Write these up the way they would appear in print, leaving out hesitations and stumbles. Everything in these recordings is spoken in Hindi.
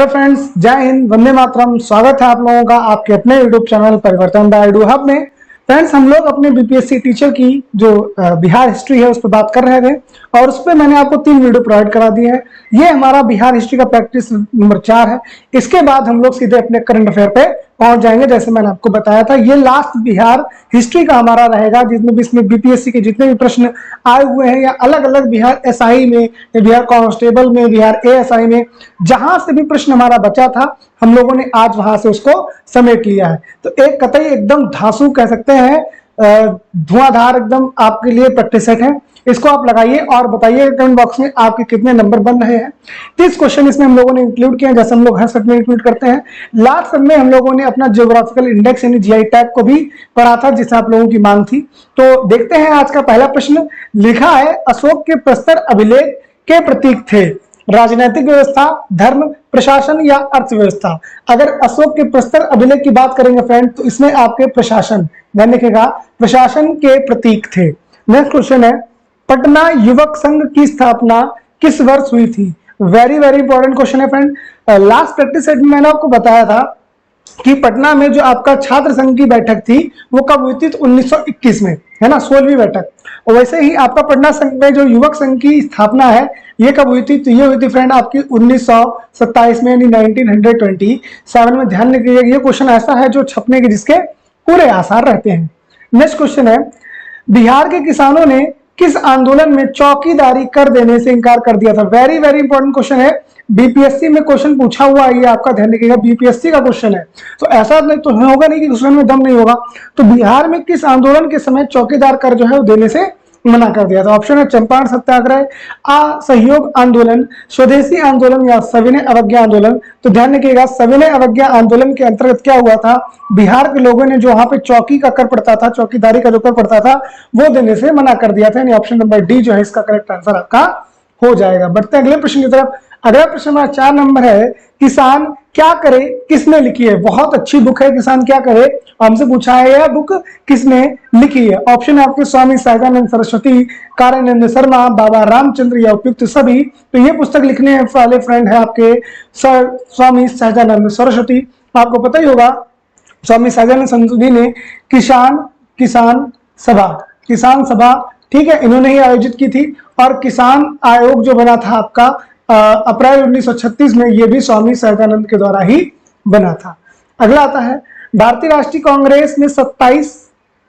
हेलो फ्रेंड्स, जय हिंद, वंदे मातरम। स्वागत है आप लोगों का आपके अपने यूट्यूब चैनल परिवर्तन द एडू हब में। फ्रेंड्स, हम लोग अपने बीपीएससी टीचर की जो बिहार हिस्ट्री है उस पर बात कर रहे थे और उस पर मैंने आपको 3 वीडियो प्रोवाइड करा दिए हैं। ये हमारा बिहार हिस्ट्री का प्रैक्टिस नंबर 4 है। इसके बाद हम लोग सीधे अपने करंट अफेयर पे पहुंच जाएंगे। जैसे मैंने आपको बताया था, ये लास्ट बिहार हिस्ट्री का हमारा रहेगा जिसमें बीपीएससी के जितने भी प्रश्न आए हुए हैं या अलग अलग बिहार एसआई में या बिहार कांस्टेबल में, बिहार एएसआई में, जहां से भी प्रश्न हमारा बचा था हम लोगों ने आज वहां से उसको समेट लिया है। तो एक कतई एकदम धांसू कह सकते हैं, धुआंधार एकदम आपके लिए प्रैक्टिस सेट है। इसको आप लगाइए और बताइए कमेंट बॉक्स में आपके कितने नंबर बन रहे हैं। 30 क्वेश्चन इसमें हम लोगों ने इंक्लूड किए हैं, जैसे हम लोग हर सेट में इंक्लूड करते हैं। लास्ट सेट में हम लोगों ने अपना जियोग्राफिकल इंडेक्स यानी जीआई टैग को भी पढ़ा था, जिससे आप लोगों की मांग थी। तो देखते हैं आज का पहला प्रश्न। लिखा है, अशोक के प्रस्तर अभिलेख के प्रतीक थे राजनीतिक व्यवस्था, धर्म, प्रशासन या अर्थव्यवस्था। अगर अशोक के प्रस्तर अभिलेख की बात करेंगे फ्रेंड, तो इसमें आपके प्रशासन, ध्यान रखिएगा, प्रशासन के प्रतीक थे। नेक्स्ट क्वेश्चन है, पटना युवक संघ की स्थापना किस वर्ष हुई थी? वेरी वेरी इंपॉर्टेंट क्वेश्चन है फ्रेंड। लास्ट प्रैक्टिस सेट में मैंने आपको बताया था कि पटना में जो आपका छात्र संघ की बैठक थी वो कब हुई थी? तो 1921 में, है ना, 16वीं बैठक। और वैसे ही आपका पटना संघ में जो युवक संघ की स्थापना है ये कब हुई थी? तो ये हुई थी फ्रेंड आपकी 1927 में, यानी 1927 में। ध्यान रखिएगा, ये क्वेश्चन ऐसा है जो छपने के जिसके पूरे आसार रहते हैं। नेक्स्ट क्वेश्चन है, बिहार के किसानों ने किस आंदोलन में चौकीदारी कर देने से इनकार कर दिया था? वेरी वेरी इंपॉर्टेंट क्वेश्चन है, बीपीएससी में क्वेश्चन पूछा हुआ है, ये आपका ध्यान रखिएगा, बीपीएससी का क्वेश्चन है। तो ऐसा नहीं तो होगा नहीं कि क्वेश्चन में दम नहीं होगा। तो बिहार में किस आंदोलन के समय चौकीदार कर जो है वो देने से मना कर दिया था? ऑप्शन है चंपारण सत्याग्रह, असहयोग आंदोलन, स्वदेशी आंदोलन या सविनय अवज्ञा आंदोलन। तो ध्यान रखिएगा, सविनय अवज्ञा आंदोलन के अंतर्गत क्या हुआ था? बिहार के लोगों ने जो वहां पे चौकी का कर पड़ता था, चौकीदारी का जो कर पड़ता था, वो देने से मना कर दिया था। यानी ऑप्शन नंबर डी जो है इसका करेक्ट आंसर आपका हो जाएगा। बढ़ते हैं अगले प्रश्न की तरफ। अगला प्रश्न हमारा 4 नंबर है, किसान क्या करे किसने लिखी है? बहुत अच्छी बुक है किसान क्या करे, हमसे पूछा है यह बुक किसने लिखी है? ऑप्शन है आपके स्वामी सहजानंद सरस्वती, कारानंद शर्मा, बाबा रामचंद्र या उपयुक्त सभी। तो ये पुस्तक लिखने वाले फ्रेंड है आपके स्वामी सहजानंद सरस्वती। आपको पता ही होगा स्वामी सहजानंद सरस्वती ने किसान सभा, ठीक है, इन्होंने ही आयोजित की थी। और किसान आयोग जो बना था आपका अप्रैल 1936 में, ये भी स्वामी सहजानंद के द्वारा ही बना था। अगला आता है, भारतीय राष्ट्रीय कांग्रेस में 27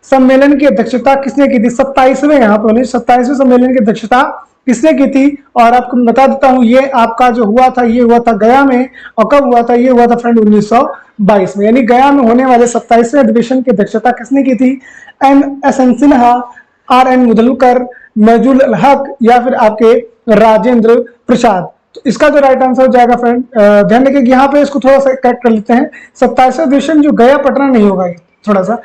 सम्मेलन की अध्यक्षता किसने की थी? 27वें, यहाँ पे 27वें सम्मेलन की अध्यक्षता किसने की थी? और आपको बता देता हूं, ये आपका जो हुआ था ये हुआ था गया में। और कब हुआ था? ये हुआ था फ्रेंड 1922 में। यानी गया में होने वाले 27वें अधिवेशन की अध्यक्षता किसने की थी? एन सिन्हा, RN मुदलकर, नजरुल हक या फिर आपके राजेंद्र प्रसाद। तो इसका जो राइट आंसर हो जाएगा फ्रेंड, ध्यान रखिए यहाँ पे इसको थोड़ा सा करेक्ट कर लेते हैं। 27वां अधिवेशन जो गया पटना नहीं होगा, ये थोड़ा सा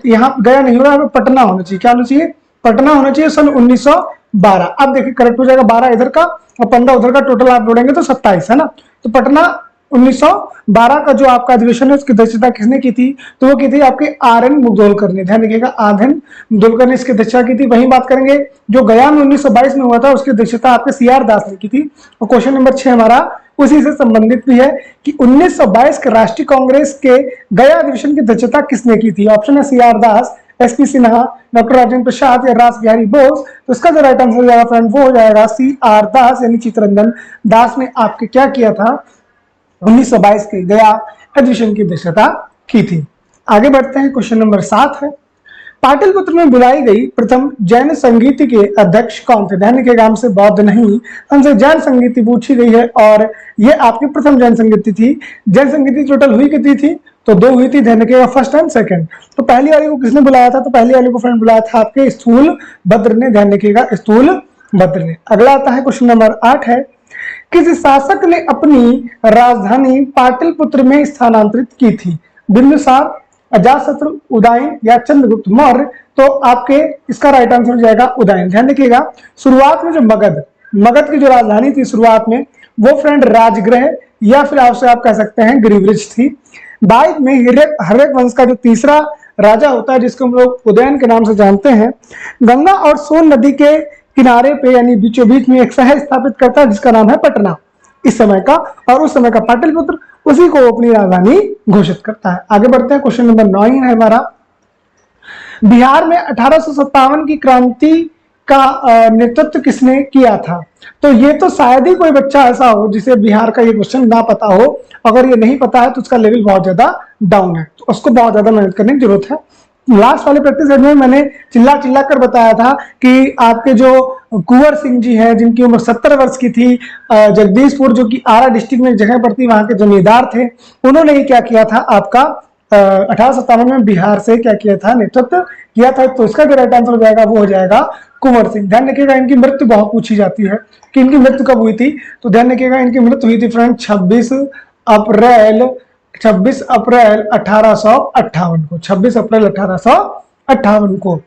यहाँ गया नहीं होगा, पटना होना चाहिए। क्या होना चाहिए? पटना होना चाहिए, सन 1912। अब देखिए करेक्ट हो जाएगा, 12 इधर का और 15 उधर का, टोटल आप जोड़ेंगे तो 27, है ना। तो पटना 1912 का जो आपका अधिवेशन है उसकी अध्यक्षता किसने की थी? तो वो की थी आपके RN मुदोलकर ने। ध्यान रखिएगा, RN मुदोलकर ने इसकी अध्यक्षता की थी। वही बात करेंगे जो गया में 1922 में हुआ था, उसकी अध्यक्षता आपके CR दास ने की थी। और क्वेश्चन नंबर 6 हमारा उसी से संबंधित भी है कि 1922 के राष्ट्रीय कांग्रेस के गया अधिवेशन की अध्यक्षता किसने की थी? ऑप्शन है CR दास, SP सिन्हा, डॉक्टर राजेंद्र प्रसाद या रास बिहारी बोस। तो इसका जो राइट आंसर हो जाएगा फ्रेंड वो हो जाएगा CR दास, यानी चित्तरंजन दास ने आपके क्या किया था? 1922 के गया अधिवेशन की अध्यक्षता की थी। आगे बढ़ते हैं, क्वेश्चन नंबर 7 है, पाटलिपुत्र में बुलाई गई प्रथम जैन संगीति के अध्यक्ष कौन थे? ध्यान रखिएगा, हमसे बौद्ध नहीं, हमसे जैन संगीति पूछी गई है और ये आपकी प्रथम जैन संगीति थी। जैन संगीति टोटल हुई कितनी थी? तो 2 हुई थी। ध्यान रखिएगा, फर्स्ट एंड सेकंड। तो पहली वाली को किसने बुलाया था? तो पहली वाली को फ्रेंड बुलाया था आपके स्थूल भद्र ने। ध्यान रखिएगा, स्थूल भद्र ने। अगला आता है क्वेश्चन नंबर 8 है, किस शासक ने अपनी राजधानी पाटलिपुत्र में स्थानांतरित की थी? बिंदुसार, अजातशत्रु, उदयन या चंद्रगुप्त मौर्य? तो आपके इसका राइट आंसर हो जाएगा उदयन। ध्यान रखिएगा, शुरुआत में जो मगध की जो राजधानी थी शुरुआत में, वो फ्रेंड राजगृह या फिर आपसे आप कह सकते हैं गिरिवृक्ष थी। बाद में हर्यक वंश का जो तीसरा राजा होता है, जिसको हम लोग उदयन के नाम से जानते हैं, गंगा और सोन नदी के किनारे पे यानी बीचों बीच में एक शहर स्थापित करता है जिसका नाम है पटना। इस समय का, और उस समय का पाटलिपुत्र, उसी को अपनी राजधानी घोषित करता है। आगे बढ़ते हैं, क्वेश्चन नंबर 9 है हमारा। बिहार में 1857 की क्रांति का नेतृत्व किसने किया था? तो ये तो शायद ही कोई बच्चा ऐसा हो जिसे बिहार का ये क्वेश्चन ना पता हो। अगर ये नहीं पता है तो उसका लेवल बहुत ज्यादा डाउन है, तो उसको बहुत ज्यादा मेहनत करने की जरूरत है। लास्ट वाले प्रैक्टिस सेट में मैंने चिल्ला चिल्ला कर बताया था कि आपके जो कुंवर सिंह जी हैं, जिनकी उम्र 70 वर्ष की थी, जगदीशपुर जो कि आरा डिस्ट्रिक्ट में एक जगह पड़ती, वहां के जमींदार थे, उन्होंने ही क्या किया था, आपका 1857 में बिहार से क्या किया था, नेतृत्व किया था। तो इसका जो राइट आंसर हो जाएगा वो हो जाएगा कुंवर सिंह। ध्यान रखिएगा, इनकी मृत्यु बहुत पूछी जाती है कि इनकी मृत्यु कब हुई थी, तो ध्यान रखिएगा इनकी मृत्यु हुई थी फ्रेंड 26 अप्रैल 1858 को, 26 अप्रैल 1858 को।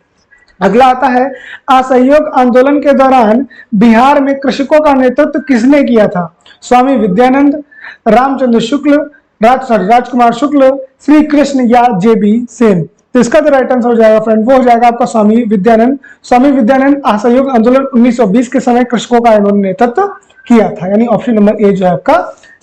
अगला आता है, असहयोग आंदोलन के दौरान बिहार में कृषकों का नेतृत्व किसने किया था? स्वामी विद्यानंद, रामचंद्र शुक्ल, राजकुमार शुक्ल, श्री कृष्ण या जेबी सेन। तो इसका जो राइट आंसर हो जाएगा फ्रेंड वो हो जाएगा आपका स्वामी विद्यानंद। स्वामी विद्यानंद असहयोग आंदोलन 1920 के समय कृषकों का इन्होंने नेतृत्व किया था, यानी ऑप्शन नंबर ए जो है आपका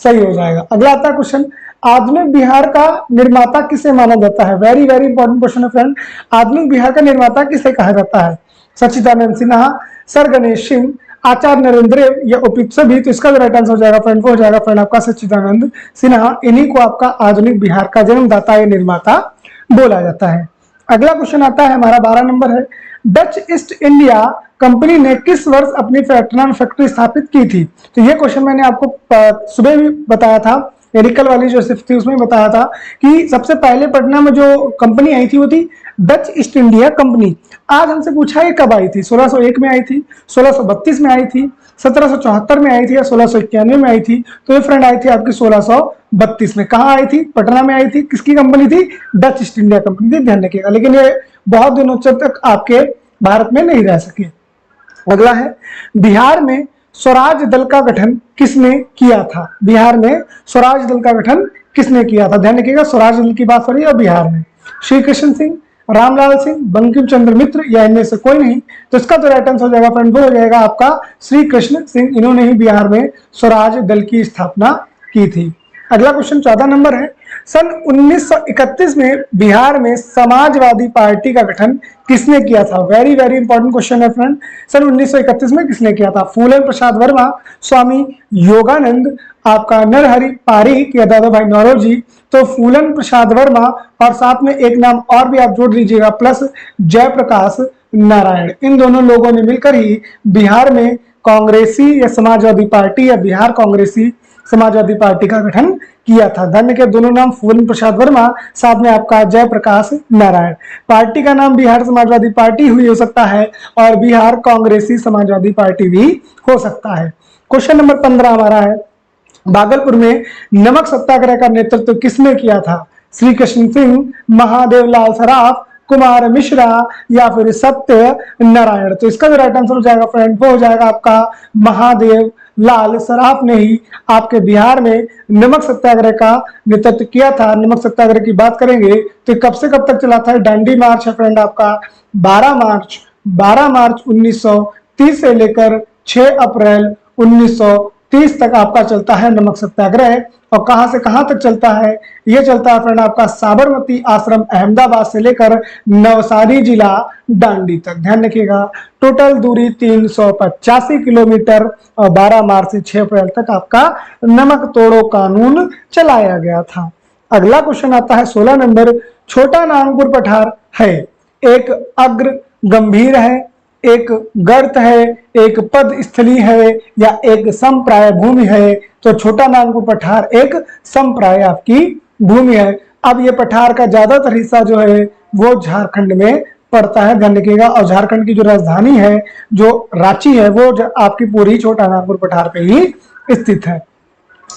सही हो जाएगा। अगला आता है क्वेश्चन, आधुनिक बिहार का निर्माता किसे माना जाता है? वेरी वेरी इंपॉर्टेंट क्वेश्चन है फ्रेंड। आधुनिक बिहार का निर्माता किसे कहा जाता है? सच्चिदानंद सिन्हा, सर गणेश सिंह, आचार्य नरेंद्र या उपयुक्त सभी। तो इसका जो राइट आंसर हो जाएगा फ्रेंड वो हो जाएगा फ्रेंड आपका सच्चिदानंद सिन्हा। इन्हीं को आपका आधुनिक बिहार का जन्मदाता या निर्माता बोला जाता है। अगला क्वेश्चन आता है हमारा 12 नंबर है, डच ईस्ट इंडिया कंपनी ने किस वर्ष अपनी पटना में फैक्ट्री स्थापित की थी? तो ये क्वेश्चन मैंने आपको सुबह भी बताया था, मेडिकल वाली जो शिफ्ट थी उसमें बताया था कि सबसे पहले पटना में जो कंपनी आई थी वो थी डच ईस्ट इंडिया कंपनी। आज हमसे पूछा ये कब आई थी? 1601 में आई थी, 1632 में आई थी, 1774 में आई थी या 1691 में आई थी? तो ये फ्रेंड आई थी आपकी 1632 में। कहाँ आई थी? पटना में आई थी। किसकी कंपनी थी? डच ईस्ट इंडिया कंपनी थी, ध्यान रखिएगा। लेकिन ये बहुत दिनों तक आपके भारत में नहीं रह सके। अगला है, बिहार में स्वराज दल का गठन किसने किया था? बिहार में स्वराज दल का गठन किसने किया था? ध्यान रखिएगा, स्वराज दल की बात हो रही है बिहार में। श्री कृष्ण सिंह, रामलाल सिंह, बंकिम चंद्र मित्र या इनमें से कोई नहीं? तो इसका तो राइट आंसर हो जाएगा फ्रेंड वो हो जाएगा आपका श्री कृष्ण सिंह। इन्होंने ही बिहार में स्वराज दल की स्थापना की थी। अगला क्वेश्चन 14 नंबर है, सन 1931 में बिहार में समाजवादी पार्टी का गठन किसने किया था? वेरी वेरी इंपॉर्टेंट क्वेश्चन है फ्रेंड। सन 1931 में किसने किया था? फूलन प्रसाद वर्मा, स्वामी योगानंद, आपका नरहरि पारिक या दादा भाई नौरोजी? तो फूलन प्रसाद वर्मा और साथ में एक नाम और भी आप जोड़ लीजिएगा प्लस जयप्रकाश नारायण। इन दोनों लोगों ने मिलकर ही बिहार में कांग्रेसी या समाजवादी पार्टी या बिहार कांग्रेसी समाजवादी पार्टी का गठन किया था। धन्य के दोनों नाम फूलन प्रसाद वर्मा, साथ में आपका जयप्रकाश नारायण। पार्टी का नाम बिहार समाजवादी पार्टी हुई हो सकता है और बिहार कांग्रेसी समाजवादी पार्टी भी हो सकता है। क्वेश्चन नंबर 15 हमारा है, भागलपुर में नमक सत्याग्रह का नेतृत्व किसने किया था? श्री कृष्ण सिंह, महादेव लाल सराफ, कुमार मिश्रा या फिर सत्य नारायण? तो इसका जो राइट आंसर हो जाएगा फ्रेंड वो हो जाएगा आपका महादेव लाल सराफ ने ही आपके बिहार में नमक सत्याग्रह का नेतृत्व किया था। नमक सत्याग्रह की बात करेंगे तो कब से कब तक चला था? डांडी मार्च है फ्रेंड आपका 12 मार्च 1930 से लेकर 6 अप्रैल 1930 तक आपका चलता है नमक सत्याग्रह। और कहां से कहां तक चलता है? यह चलता है फ्रेंड आपका साबरमती आश्रम अहमदाबाद से लेकर नवसारी जिला डांडी तक। ध्यान रखिएगा, टोटल दूरी 385 किलोमीटर और 12 मार्च से 6 अप्रैल तक आपका नमक तोड़ो कानून चलाया गया था। अगला क्वेश्चन आता है 16 नंबर, छोटा नागपुर पठार है, एक अग्र गंभीर है, एक गर्त है, एक पद स्थली है या एक समप्राय भूमि है? तो छोटा नागपुर पठार एक समप्राय आपकी भूमि है। अब ये पठार का ज्यादातर हिस्सा जो है वो झारखंड में पड़ता है, ध्यान रखिएगा। और झारखंड की जो राजधानी है जो रांची है वो आपकी पूरी छोटा नागपुर पठार पे ही स्थित है।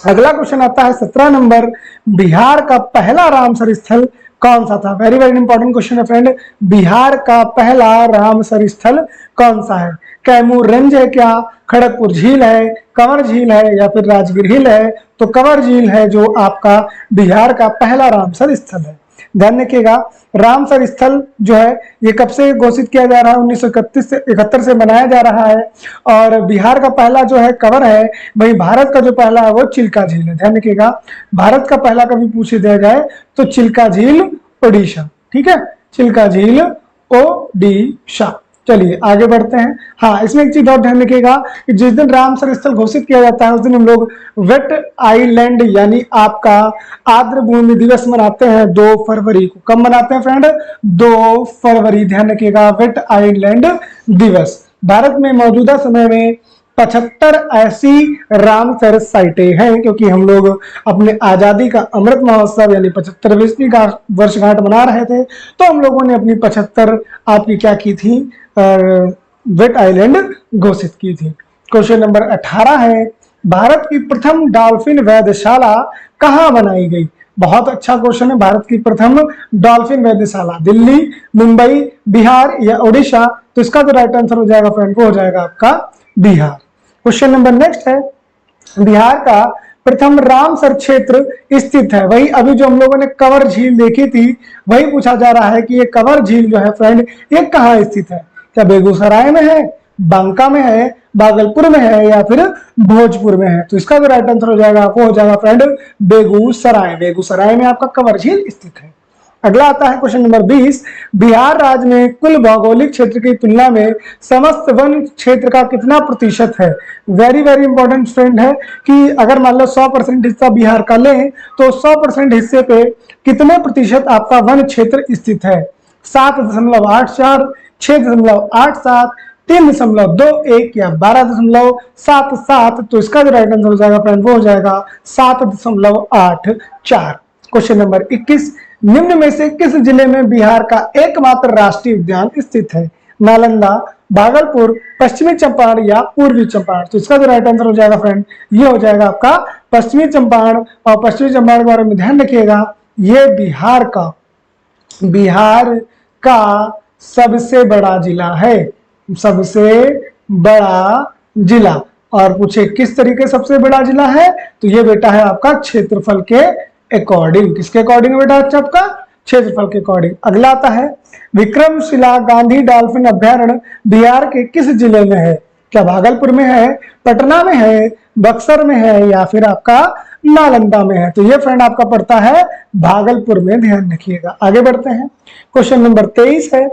अगला क्वेश्चन आता है 17 नंबर, बिहार का पहला रामसर स्थल कौन सा था? वेरी वेरी इंपॉर्टेंट क्वेश्चन है फ्रेंड। बिहार का पहला रामसर स्थल कौन सा है? कैमूर रेंज है क्या, खड़गपुर झील है, कंवर झील है या फिर राजगीर हिल है? तो कंवर झील है जो आपका बिहार का पहला रामसर स्थल है। ध्यान रखिएगा। रामसर स्थल जो है ये कब से घोषित किया जा रहा है? 1931 से 71 से बनाया जा रहा है। और बिहार का पहला जो है कवर है, वही भारत का जो पहला है वो चिल्का झील है। ध्यान रखिएगा, भारत का पहला कभी पूछ दिया जाए तो चिल्का झील ओडिशा, ठीक है, चिल्का झील ओडिशा। चलिए आगे बढ़ते हैं। हाँ, इसमें एक चीज और ध्यान रखिएगा कि जिस दिन रामसर स्थल घोषित किया जाता है उस दिन हम लोग वेट आइलैंड यानी आपका आर्द्र भूमि दिवस मनाते हैं 2 फरवरी को। कब मनाते हैं फ्रेंड? 2 फरवरी। ध्यान रखिएगा, वेट आइलैंड दिवस। भारत में मौजूदा समय में 75 ऐसी रामसर साइटें हैं, क्योंकि हम लोग अपने आजादी का अमृत महोत्सव यानी 75वीं वर्षगांठ मना रहे थे, तो हम लोगों ने अपनी 75 आपकी क्या की थी, वेट आइलैंड घोषित की थी। क्वेश्चन नंबर 18 है, भारत की प्रथम डॉल्फिन वेधशाला कहाँ बनाई गई? बहुत अच्छा क्वेश्चन है। भारत की प्रथम डॉल्फिन वेधशाला दिल्ली, मुंबई, बिहार या उड़ीसा? तो इसका जो राइट आंसर हो जाएगा फ्रेंड वो हो जाएगा आपका बिहार। क्वेश्चन नंबर नेक्स्ट है, बिहार का प्रथम रामसर क्षेत्र स्थित है। वही अभी जो हम लोगों ने कवर झील देखी थी वही पूछा जा रहा है कि ये कवर झील जो है फ्रेंड ये कहाँ स्थित है? क्या बेगूसराय में है, बांका में है, भागलपुर में है या फिर भोजपुर में है? तो इसका जो राइट आंसर हो जाएगा वो हो जाएगा फ्रेंड बेगूसराय। बेगूसराय में आपका कवर झील स्थित है। अगला आता है क्वेश्चन नंबर 20, बिहार राज्य में कुल भौगोलिक क्षेत्र की तुलना में समस्त वन क्षेत्र का कितना प्रतिशत है? वेरी वेरी इंपॉर्टेंट फ्रेंड है कि अगर मान लो 100% हिस्सा बिहार का लें तो 100% हिस्से पे कितने प्रतिशत आपका वन क्षेत्र स्थित है? 7.84, 6.87, 3.21 या 12.77? तो इसका जो राइट आंसर हो जाएगा फ्रेंड वो हो जाएगा 7.84। क्वेश्चन नंबर 21, निम्न में से किस जिले में बिहार का एकमात्र राष्ट्रीय उद्यान स्थित है? नालंदा, भागलपुर, पश्चिमी चंपारण या पूर्वी चंपारण? तो इसका जो राइट आंसर हो जाएगा फ्रेंड ये हो जाएगा आपका पश्चिमी चंपारण। और पश्चिमी चंपारण के बारे में ध्यान रखिएगा, ये बिहार का सबसे बड़ा जिला है, सबसे बड़ा जिला। और पूछे किस तरीके सबसे बड़ा जिला है? तो ये बेटा है आपका क्षेत्रफल के अकॉर्डिंग। किसके अकॉर्डिंग बेटा? अच्छा आपका क्षेत्रफल के अकॉर्डिंग। अगला आता है, विक्रमशिला गांधी डॉल्फिन अभ्यारण्य बिहार के किस जिले में है? क्या भागलपुर में है, पटना में है, बक्सर में है या फिर आपका नालंदा में है? तो ये फ्रेंड आपका पड़ता है भागलपुर में। ध्यान रखिएगा। आगे बढ़ते हैं। क्वेश्चन नंबर 23 है,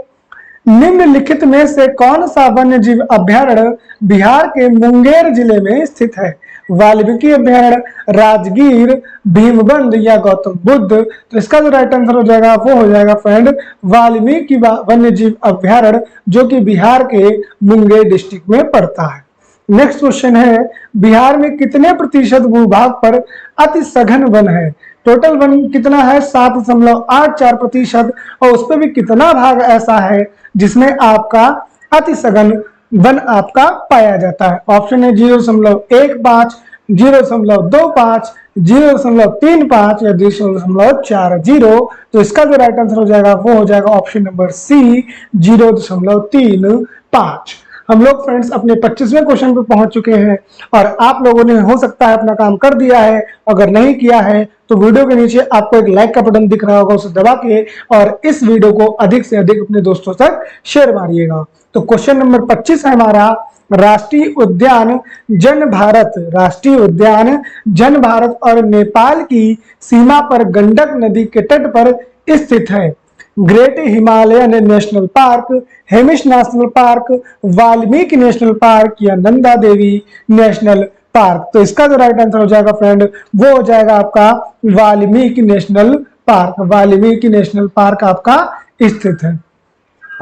निम्नलिखित में से कौन सा वन्य जीव अभ्यारण्य बिहार के मुंगेर जिले में स्थित है? वाल्मीकि अभ्यारण्य, राजगीर, भीमबंध या गौतम बुद्ध? तो इसका जो राइट आंसर हो जाएगा वो हो जाएगा फ्रेंड वाल्मीकि वन्य जीव अभ्यारण्य, जो कि बिहार के मुंगेर डिस्ट्रिक्ट में पड़ता है। नेक्स्ट क्वेश्चन है, बिहार में कितने प्रतिशत भूभाग पर अति सघन वन है? टोटल वन कितना है? 7.84%। और उस पर भी कितना भाग ऐसा है जिसमें आपका अति सघन वन आपका पाया जाता है? ऑप्शन है 0.15, 0.25, 0.35 या 0.40। तो इसका जो राइट आंसर हो जाएगा वो हो जाएगा ऑप्शन नंबर सी 0.35। हम लोग फ्रेंड्स अपने 25वें क्वेश्चन पे पहुंच चुके हैं और आप लोगों ने हो सकता है अपना काम कर दिया है। अगर नहीं किया है तो वीडियो के नीचे आपको एक लाइक का बटन दिख रहा होगा, उसे दबा के और इस वीडियो को अधिक से अधिक अपने दोस्तों तक शेयर मारिएगा। तो क्वेश्चन नंबर 25 है हमारा, राष्ट्रीय उद्यान जन भारत, राष्ट्रीय उद्यान जन भारत और नेपाल की सीमा पर गंडक नदी के तट पर स्थित है। Great Himalayan national park, Hamish national park, Valmiki national park या नंदा देवी नेशनल पार्क? तो इसका जो राइट आंसर हो जाएगा फ्रेंड वो हो जाएगा आपका Valmiki national park. Valmiki national park आपका स्थित है।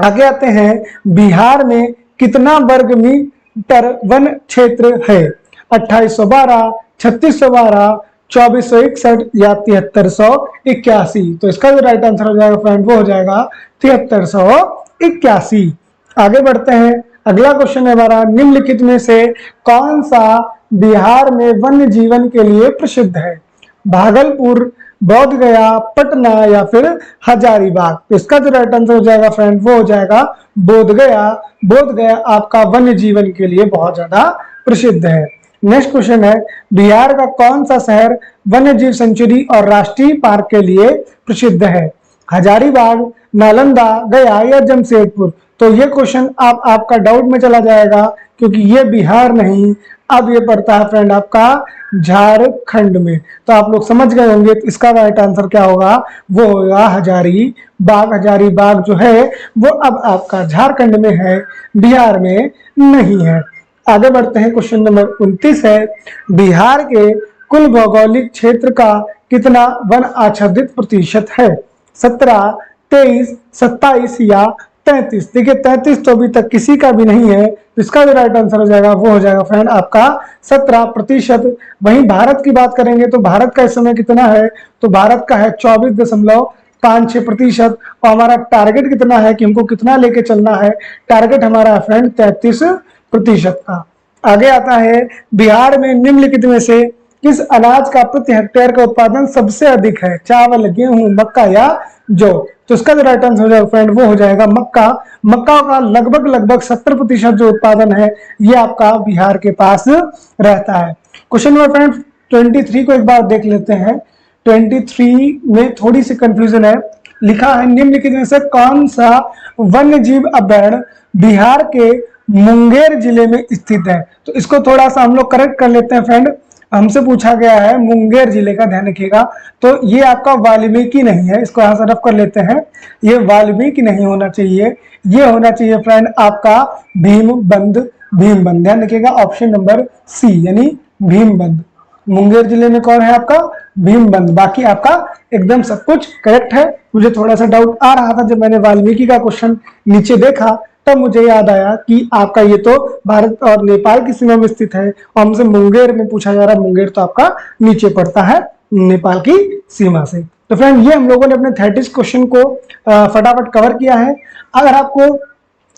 आगे आते हैं, बिहार में कितना वर्ग मीटर वन क्षेत्र है? 2812, 3612, 2461 या 7381? तो इसका जो राइट आंसर हो जाएगा फ्रेंड वो हो जाएगा 7381। आगे बढ़ते हैं। अगला क्वेश्चन है हमारा, निम्नलिखित में से कौन सा बिहार में वन्य जीवन के लिए प्रसिद्ध है? भागलपुर, बोध गया, पटना या फिर हजारीबाग? तो इसका जो राइट आंसर हो जाएगा फ्रेंड वो हो जाएगा बोध गया। बोध गया आपका वन्य जीवन के लिए बहुत ज्यादा प्रसिद्ध है। नेक्स्ट क्वेश्चन है, बिहार का कौन सा शहर वन्य जीव सेंचुरी और राष्ट्रीय पार्क के लिए प्रसिद्ध है? हजारीबाग, नालंदा, गया या जमशेदपुर। तो ये क्वेश्चन आपका डाउट में चला जाएगा, क्योंकि ये बिहार नहीं, अब ये पड़ता है फ्रेंड आपका झारखंड में। तो आप लोग समझ गए होंगे, तो इसका राइट आंसर क्या होगा, वो होगा हजारीबाग। हजारीबाग जो है वो अब आपका झारखंड में है, बिहार में नहीं है। आगे बढ़ते हैं, क्वेश्चन नंबर 29 है, बिहार के कुल भौगोलिक क्षेत्र का कितना वन आच्छादित प्रतिशत है? 17, 23, 27 या 33? देखिए 33 तो अभी तक किसी का भी नहीं है, तो इसका जो राइट आंसर हो जाएगा वो हो जाएगा फ्रेंड आपका 17%। वहीं भारत की बात करेंगे तो भारत का इस समय कितना है, तो भारत का है 24.56%। और हमारा टारगेट कितना है कि हमको कितना लेके चलना है, टारगेट हमारा है फ्रेंड 33% का। आगे आता है, बिहार में निम्नलिखित में से किस अनाज का प्रति हेक्टेयर का उत्पादन सबसे अधिक है? चावल, गेहूं, मक्का या जौ? तो इसका जो राइट आंसर हो जाएगा फ्रेंड वो हो जाएगा मक्का। मक्का का लगभग 70% जो उत्पादन है ये आपका बिहार के पास रहता है। क्वेश्चन नंबर फ्रेंड 23 को एक बार देख लेते हैं। 23 में थोड़ी सी कंफ्यूजन है, लिखा है निम्नलिखित में से कौन सा वन्य जीव अभयारण्य बिहार के मुंगेर जिले में स्थित है? तो इसको थोड़ा सा हम लोग करेक्ट कर लेते हैं फ्रेंड। हमसे पूछा गया है मुंगेर जिले का, ध्यान रखिएगा। तो ये आपका वाल्मीकि नहीं है, इसको यहां से रफ कर लेते हैं। ये वाल्मीकि नहीं होना चाहिए, ये होना चाहिए फ्रेंड आपका भीमबंध। भीमबंध, ध्यान रखिएगा, ऑप्शन नंबर सी यानी भीमबंध। मुंगेर जिले में कौन है आपका? भीमबंध। बाकी आपका एकदम सब कुछ करेक्ट है। मुझे थोड़ा सा डाउट आ रहा था जब मैंने वाल्मीकि का क्वेश्चन नीचे देखा, तब मुझे याद आया कि आपका ये तो भारत और नेपाल की सीमा में स्थित है, और हमसे मुंगेर में पूछा जा रहा है। मुंगेर तो आपका नीचे पड़ता है नेपाल की सीमा से। तो फ्रेंड ये हम लोगों ने अपने 30 क्वेश्चन को फटाफट कवर किया है। अगर आपको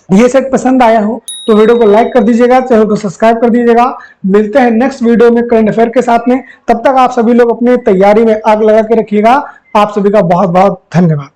ये सेट पसंद आया हो तो वीडियो को लाइक कर दीजिएगा, चैनल को सब्सक्राइब कर दीजिएगा। मिलते हैं नेक्स्ट वीडियो में करंट अफेयर के साथ में। तब तक आप सभी लोग अपने तैयारी में आग लगा के रखिएगा। आप सभी का बहुत बहुत धन्यवाद।